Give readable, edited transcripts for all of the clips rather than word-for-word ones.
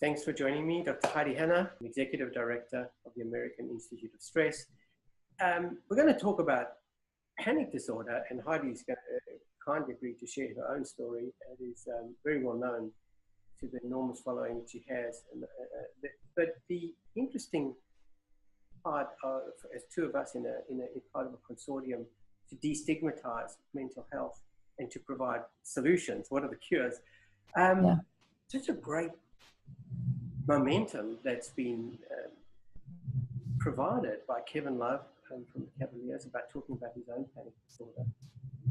Thanks for joining me, Dr. Heidi Hanna, Executive Director of the American Institute of Stress. We're going to talk about panic disorder, and Heidi's kindly agreed to share her own story. It is very well known to the enormous following that she has. But the interesting part of, as two of us in part of a consortium to destigmatize mental health and to provide solutions, what are the cures? Such a great momentum that's been provided by Kevin Love from the Cavaliers about talking about his own panic disorder.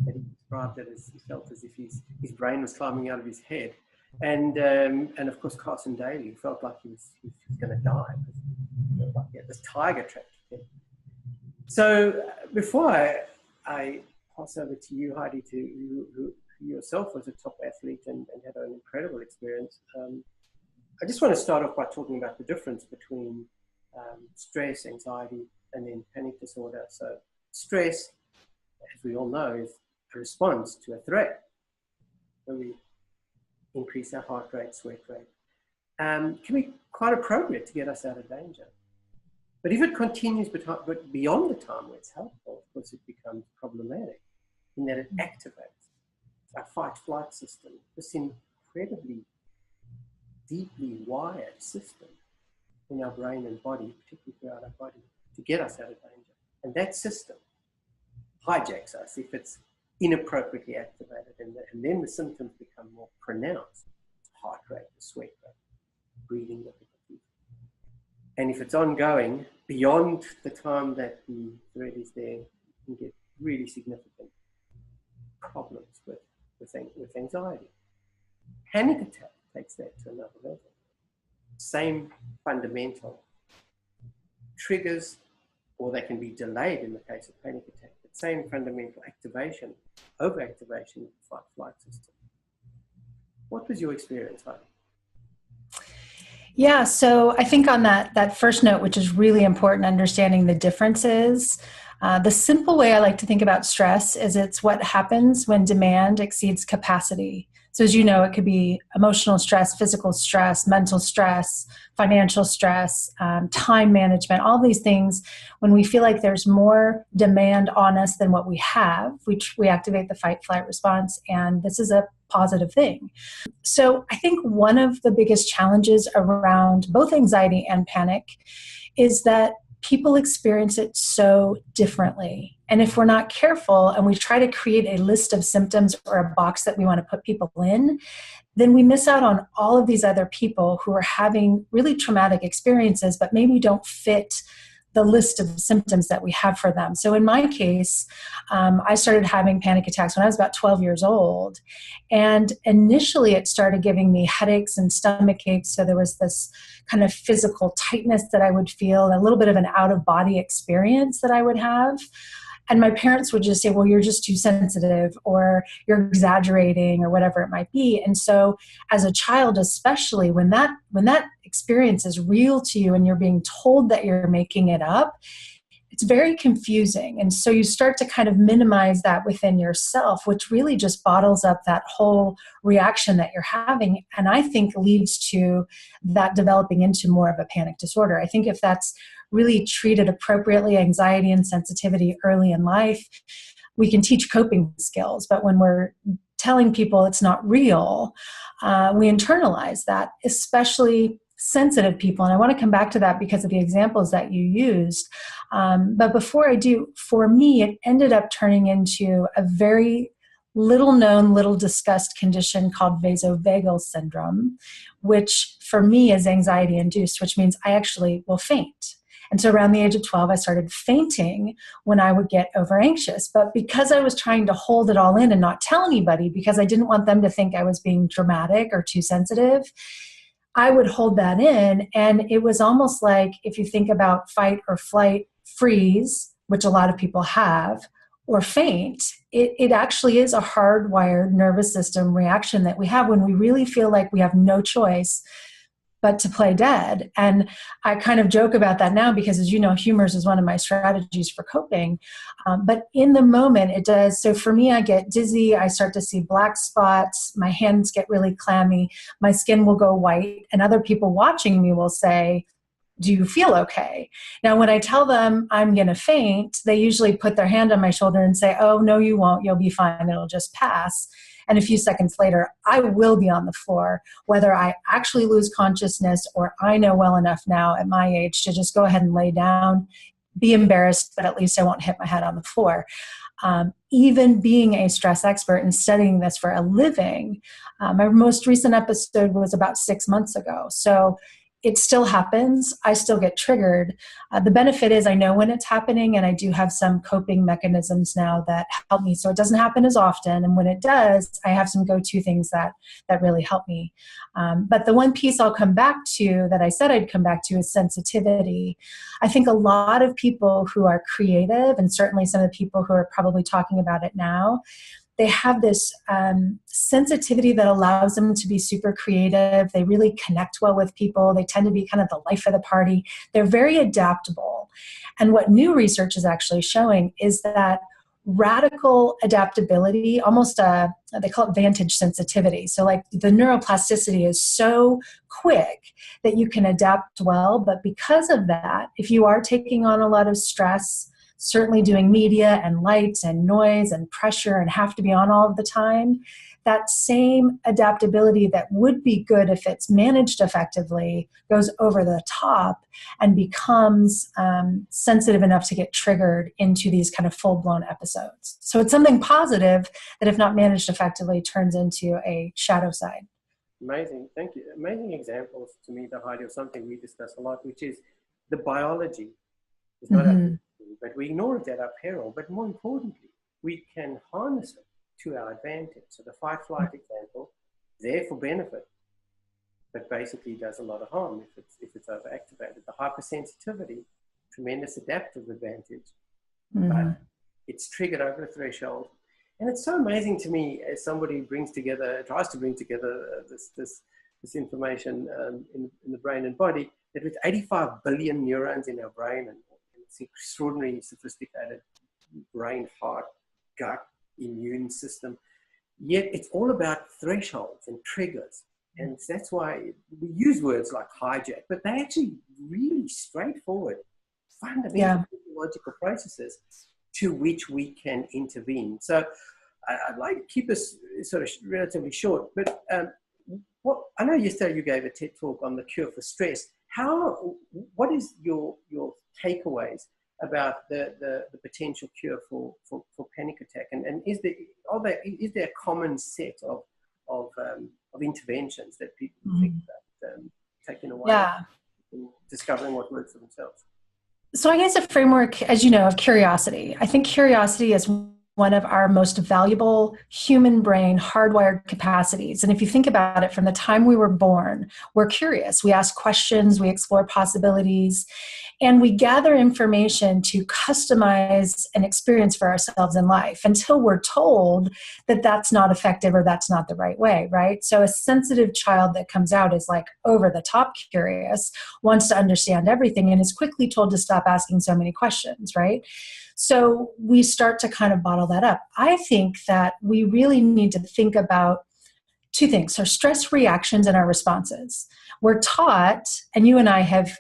That he described it as he felt as if his brain was climbing out of his head. And of course, Carson Daly felt like he was going to die. Like he had this tiger trapped in him. So before I pass over to you, Heidi, who yourself was a top athlete and had an incredible experience, I just want to start off by talking about the difference between stress, anxiety, and then panic disorder. So stress, as we all know, is a response to a threat. When we increase our heart rate, sweat rate, can be quite appropriate to get us out of danger. But if it continues but beyond the time where it's helpful, of course it becomes problematic in that it activates our fight-flight system, this incredibly deeply wired system in our brain and body, particularly throughout our body, to get us out of danger. And that system hijacks us if it's inappropriately activated, and then the symptoms become more pronounced: heart rate, sweat rate, breathing difficulties. And if it's ongoing beyond the time that the threat is there, you can get really significant problems with anxiety. Panic attack takes that to another level. Same fundamental triggers, or they can be delayed in the case of panic attack, but same fundamental activation, overactivation of the fight-flight system. What was your experience, Heidi? Yeah, so I think on that first note, which is really important, understanding the differences, the simple way I like to think about stress is it's what happens when demand exceeds capacity. So as you know, it could be emotional stress, physical stress, mental stress, financial stress, time management, all these things. When we feel like there's more demand on us than what we have, we activate the fight-flight response, and this is a positive thing. So I think one of the biggest challenges around both anxiety and panic is that people experience it so differently. And if we're not careful and we try to create a list of symptoms or a box that we want to put people in, then we miss out on all of these other people who are having really traumatic experiences, but maybe don't fit the list of symptoms that we have for them. So in my case, I started having panic attacks when I was about 12 years old. And initially it started giving me headaches and stomach aches. So there was this kind of physical tightness that I would feel, a little bit of an out-of-body experience that I would have. And my parents would just say, well, you're just too sensitive, or you're exaggerating, or whatever it might be. And so as a child, especially when that experience is real to you and you're being told that you're making it up, it's very confusing. And so you start to kind of minimize that within yourself, which really just bottles up that whole reaction that you're having. And I think leads to that developing into more of a panic disorder. I think if that's really treated appropriately, anxiety and sensitivity early in life, we can teach coping skills. But when we're telling people it's not real, we internalize that, especially sensitive people. And I want to come back to that because of the examples that you used. But before I do, for me, it ended up turning into a very little known, little discussed condition called vasovagal syndrome, which for me is anxiety induced, which means I actually will faint. And so around the age of 12, I started fainting when I would get over anxious. But because I was trying to hold it all in and not tell anybody, because I didn't want them to think I was being dramatic or too sensitive, I would hold that in. And it was almost like, if you think about fight or flight, freeze, which a lot of people have, or faint, it actually is a hardwired nervous system reaction that we have when we really feel like we have no choice but to play dead. And I kind of joke about that now because, as you know, humor is one of my strategies for coping. But in the moment, it does. So for me, I get dizzy. I start to see black spots. My hands get really clammy. My skin will go white. And other people watching me will say, do you feel okay? Now, when I tell them I'm going to faint, they usually put their hand on my shoulder and say, oh, no, you won't. You'll be fine. It'll just pass. And a few seconds later, I will be on the floor, whether I actually lose consciousness or I know well enough now at my age to just go ahead and lay down, be embarrassed, but at least I won't hit my head on the floor. Even being a stress expert and studying this for a living, my most recent episode was about 6 months ago. So it still happens. I still get triggered. The benefit is I know when it's happening, and I do have some coping mechanisms now that help me. So it doesn't happen as often. And when it does, I have some go-to things that really help me. But the one piece I'll come back to that I said I'd come back to is sensitivity. I think a lot of people who are creative, and certainly some of the people who are probably talking about it now, they have this sensitivity that allows them to be super creative. They really connect well with people. They tend to be kind of the life of the party. They're very adaptable. And what new research is actually showing is that radical adaptability, almost they call it vantage sensitivity. So like the neuroplasticity is so quick that you can adapt well. But because of that, if you are taking on a lot of stress, certainly doing media and lights and noise and pressure and have to be on all of the time, that same adaptability that would be good if it's managed effectively goes over the top and becomes sensitive enough to get triggered into these kind of full-blown episodes. So it's something positive that, if not managed effectively, turns into a shadow side. Amazing. Thank you. Amazing examples to me, Heidi, of something we discuss a lot, which is the biology. It's not but we ignore it at our peril. But more importantly, we can harness it to our advantage. So the fight-flight example, there for benefit, but basically does a lot of harm if it's overactivated. The hypersensitivity, tremendous adaptive advantage, but it's triggered over a threshold. And it's so amazing to me as somebody tries to bring together this information in the brain and body, that with 85 billion neurons in our brain and it's extraordinarily sophisticated brain, heart, gut, immune system. Yet it's all about thresholds and triggers. And that's why we use words like hijack, but they're actually really straightforward, fundamental physiological processes to which we can intervene. So I'd like to keep this sort of relatively short, but I know yesterday you gave a TED talk on the cure for stress. What is your takeaways about the potential cure for panic attack, and is there a common set of interventions that people think about taking away and discovering what works for themselves? So I guess a framework, as you know, of curiosity. I think curiosity is one of our most valuable human brain hardwired capacities. And if you think about it, from the time we were born, we're curious. We ask questions, we explore possibilities, and we gather information to customize an experience for ourselves in life until we're told that that's not effective or that's not the right way, right? So a sensitive child that comes out is like over the top curious, wants to understand everything, and is quickly told to stop asking so many questions, right? So we start to kind of bottle that up. I think that we really need to think about two things. So stress reactions and our responses. We're taught, and you and I have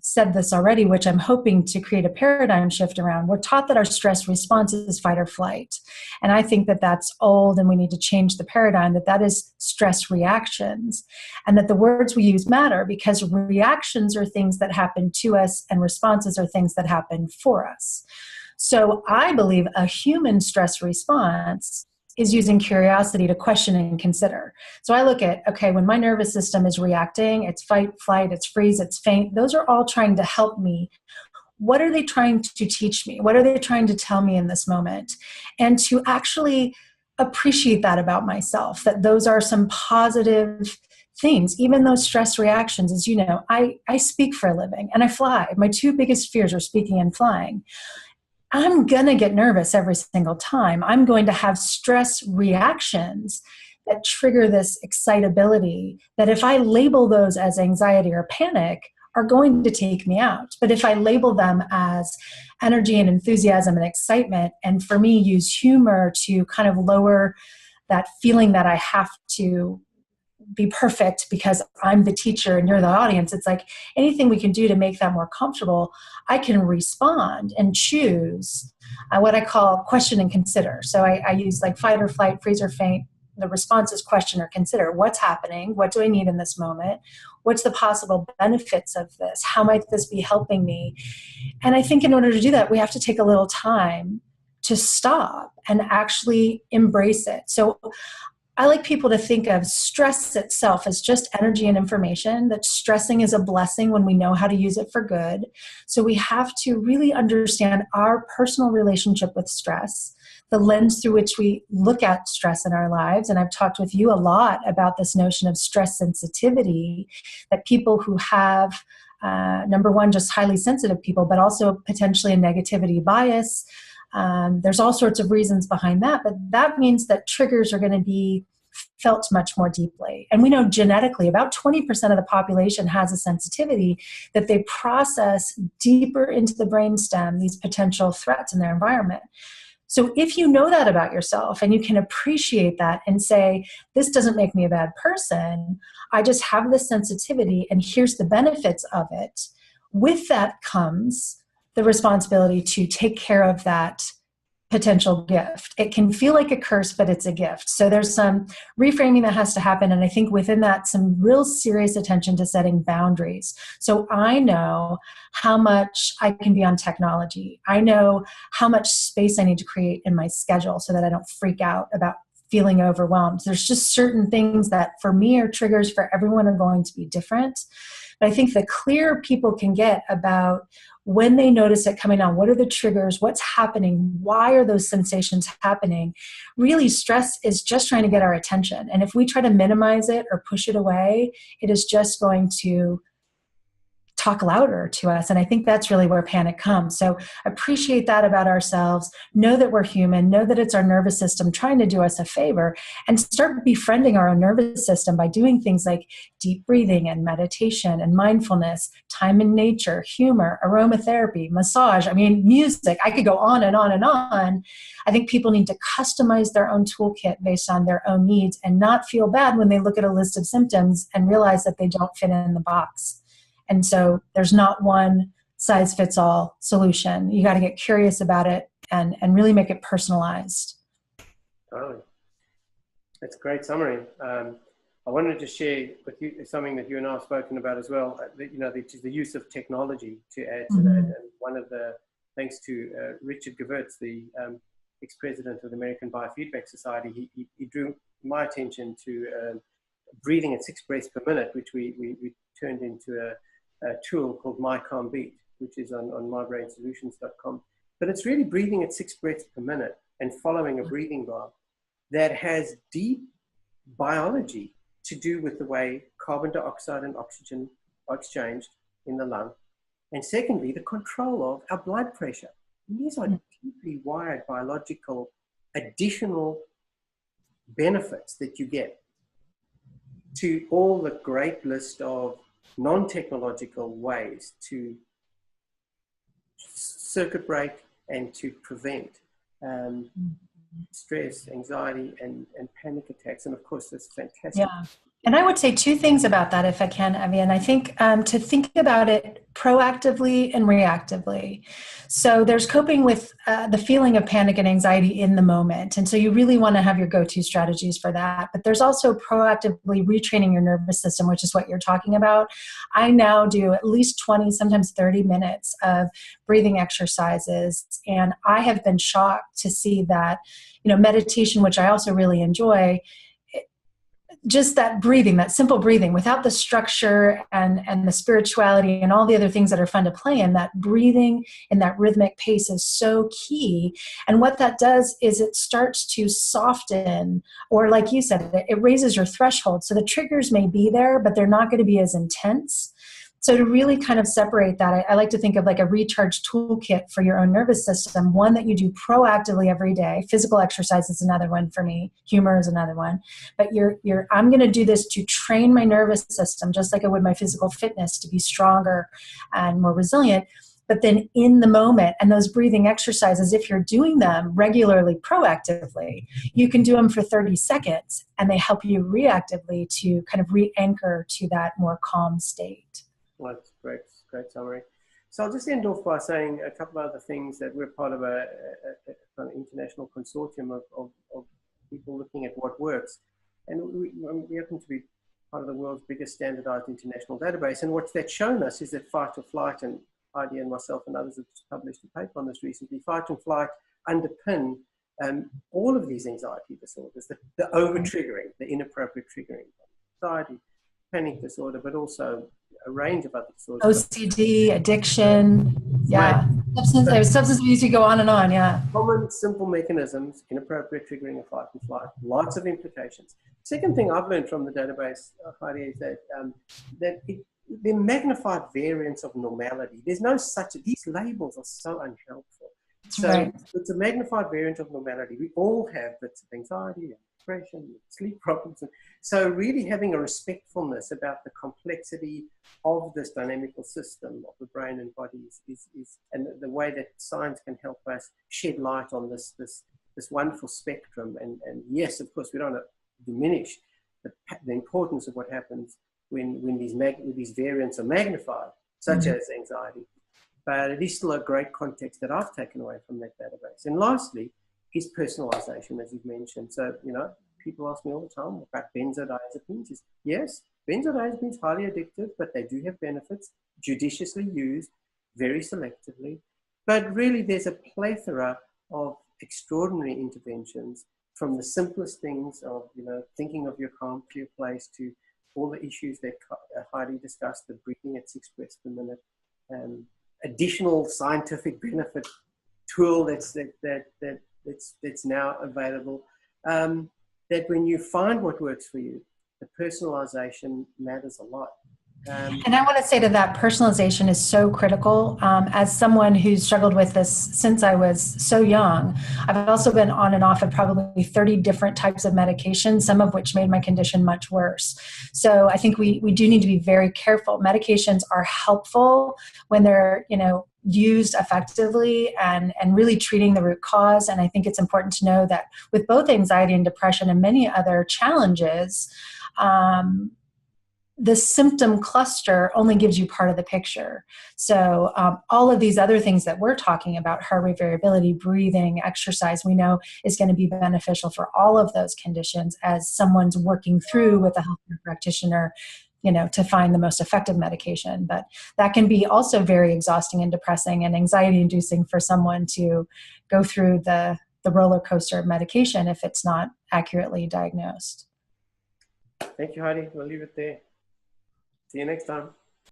said this already, which I'm hoping to create a paradigm shift around. We're taught that our stress response is fight or flight. And I think that that's old, and we need to change the paradigm, that is stress reactions, and that the words we use matter, because reactions are things that happen to us and responses are things that happen for us. So I believe a human stress response is using curiosity to question and consider. So I look at, okay, when my nervous system is reacting, it's fight, flight, it's freeze, it's faint. Those are all trying to help me. What are they trying to teach me? What are they trying to tell me in this moment? And to actually appreciate that about myself, that those are some positive things. Even those stress reactions, as you know, I speak for a living and I fly. My two biggest fears are speaking and flying. I'm going to get nervous every single time. I'm going to have stress reactions that trigger this excitability that if I label those as anxiety or panic are going to take me out. But if I label them as energy and enthusiasm and excitement, and for me use humor to kind of lower that feeling that I have to be perfect because I'm the teacher and you're the audience, it's like anything we can do to make that more comfortable, I can respond and choose what I call question and consider. So I use like fight or flight, freeze or faint. The response is question or consider. What's happening? What do I need in this moment? What's the possible benefits of this? How might this be helping me? And I think in order to do that, we have to take a little time to stop and actually embrace it. So I like people to think of stress itself as just energy and information, that stressing is a blessing when we know how to use it for good. So we have to really understand our personal relationship with stress, the lens through which we look at stress in our lives. And I've talked with you a lot about this notion of stress sensitivity, that people who have, number one, just highly sensitive people, but also potentially a negativity bias. There's all sorts of reasons behind that, but that means that triggers are going to be felt much more deeply. And we know genetically about 20% of the population has a sensitivity that they process deeper into the brainstem, these potential threats in their environment. So if you know that about yourself and you can appreciate that and say, this doesn't make me a bad person, I just have this sensitivity and here's the benefits of it. With that comes the responsibility to take care of that potential gift. It can feel like a curse, but it's a gift. So there's some reframing that has to happen. And I think within that, some real serious attention to setting boundaries. So I know how much I can be on technology. I know how much space I need to create in my schedule so that I don't freak out about feeling overwhelmed. There's just certain things that for me are triggers, for everyone are going to be different. But I think the clearer people can get about when they notice it coming on, what are the triggers, what's happening, why are those sensations happening? Really, stress is just trying to get our attention. And if we try to minimize it or push it away, it is just going to talk louder to us. And I think that's really where panic comes. So appreciate that about ourselves. Know that we're human. Know that it's our nervous system trying to do us a favor, and start befriending our own nervous system by doing things like deep breathing and meditation and mindfulness, time in nature, humor, aromatherapy, massage. I mean, music. I could go on and on and on. I think people need to customize their own toolkit based on their own needs and not feel bad when they look at a list of symptoms and realize that they don't fit in the box. And so there's not one size fits all solution. You got to get curious about it and really make it personalized. Totally. That's a great summary. I wanted to share with you something that you and I have spoken about as well, the use of technology to add to that. And one of the, thanks to Richard Gevirtz, the ex-president of the American Biofeedback Society, he drew my attention to breathing at 6 breaths per minute, which we turned into a tool called My Calm Beat, which is on mybrainsolutions.com. But it's really breathing at 6 breaths per minute and following a breathing block that has deep biology to do with the way carbon dioxide and oxygen are exchanged in the lung. And secondly, the control of our blood pressure. And these are deeply wired biological additional benefits that you get to all the great list of non-technological ways to circuit break and to prevent stress, anxiety, and panic attacks. And of course, this fantastic. Yeah. And I would say 2 things about that, if I can, Evian. I think to think about it proactively and reactively. So there's coping with the feeling of panic and anxiety in the moment. And so you really want to have your go-to strategies for that. But there's also proactively retraining your nervous system, which is what you're talking about. I now do at least 20, sometimes 30 minutes of breathing exercises. And I have been shocked to see that, meditation, which I also really enjoy, just that breathing, that simple breathing without the structure and the spirituality and all the other things that are fun to play in, that breathing and that rhythmic pace is so key. And what that does is it starts to soften, or like you said, it raises your threshold. So the triggers may be there, but they're not going to be as intense. So to really kind of separate that, I like to think of like a recharge toolkit for your own nervous system, one that you do proactively every day. Physical exercise is another one for me. Humor is another one. But I'm going to do this to train my nervous system, just like I would my physical fitness, to be stronger and more resilient. But then in the moment, and those breathing exercises, if you're doing them regularly, proactively, you can do them for 30 seconds, and they help you reactively to kind of re-anchor to that more calm state. Well, that's great summary. So I'll just end off by saying a couple of other things that we're part of an international consortium of people looking at what works. And we happen to be part of the world's biggest standardized international database. And what that's shown us is that fight or flight, and Heidi and myself and others have published a paper on this recently, fight and flight underpin all of these anxiety disorders, the over-triggering, the inappropriate triggering, anxiety, panic disorder, but also a range of other disorders. OCD, addiction, yeah. Substance abuse, you go on and on, yeah. Common, simple mechanisms, inappropriate triggering of fight and flight, lots of implications. Second thing I've learned from the database, Heidi, is that the magnified variance of normality. There's no such, these labels are so unhelpful. So right. It's a magnified variant of normality. We all have bits of anxiety and depression, and sleep problems. And so really having a respectfulness about the complexity of this dynamical system of the brain and body is and the way that science can help us shed light on this wonderful spectrum. And yes, of course, we don't want to diminish the importance of what happens when these variants are magnified, such as anxiety. But it is still a great context that I've taken away from that database. And lastly, is personalization, as you've mentioned. So, people ask me all the time about benzodiazepines. Yes, benzodiazepines are highly addictive, but they do have benefits, judiciously used, very selectively. But really, there's a plethora of extraordinary interventions, from the simplest things of, thinking of your calm, clear place, to all the issues that Heidi discussed, the breathing at 6 breaths per minute, additional scientific benefit tool that's now available. That when you find what works for you, the personalization matters a lot. And I want to say to that, personalization is so critical. As someone who's struggled with this since I was so young, I've also been on and off of probably 30 different types of medications, some of which made my condition much worse. So I think we do need to be very careful. Medications are helpful when they're, used effectively and really treating the root cause. And I think it's important to know that with both anxiety and depression and many other challenges, the symptom cluster only gives you part of the picture. So all of these other things that we're talking about, heart rate variability, breathing, exercise, we know is going to be beneficial for all of those conditions as someone's working through with a healthcare practitioner, to find the most effective medication. But that can be also very exhausting and depressing and anxiety inducing for someone to go through the roller coaster of medication if it's not accurately diagnosed. Thank you, Heidi. We'll leave it there. See you next time.